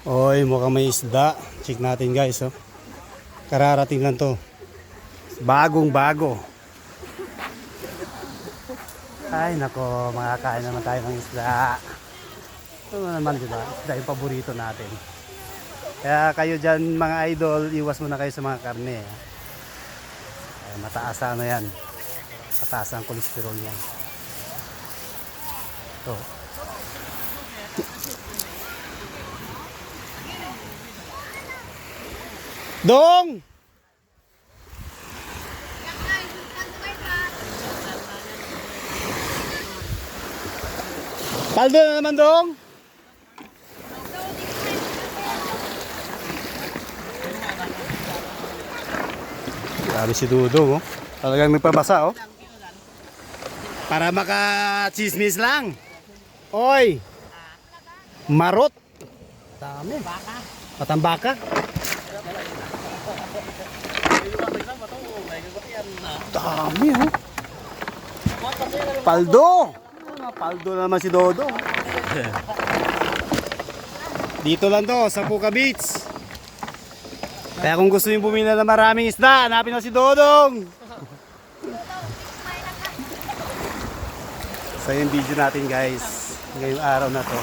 Oy, mukhang may isda. Check natin guys, oh. Kararating lang to. Bagong bago. Ay nako, makakain naman tayo ng isda. Ito naman, di ba? Isda yung paborito natin. Kaya kayo dyan mga idol, iwas muna kayo sa mga karne. Ay, mataas ano yan. Mataas ang kolesterol yan. Ito. Dong! Paldo na naman, Dong! Grabe si Dudong, oh. Talagang nagpabasa, oh. Para maka-chismis lang. Oy! Marot! Dami. Patambaka. Dami, oh. Paldo! Paldo na naman si Dodo. Dito lang to, sa Puka Beach. Kaya kung gusto nyo bumili na maraming isda, hanapin na si Dodong. So yung video natin guys, ngayong araw na to.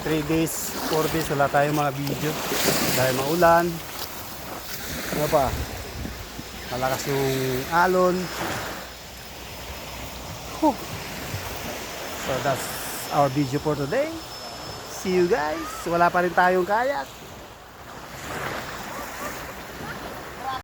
3 days, 4 days, wala tayong mga video. Dahil maulan. Ano pa? Malakas yung alon. Huh. So that's our video for today. See you guys. Wala pa rin tayong kayak.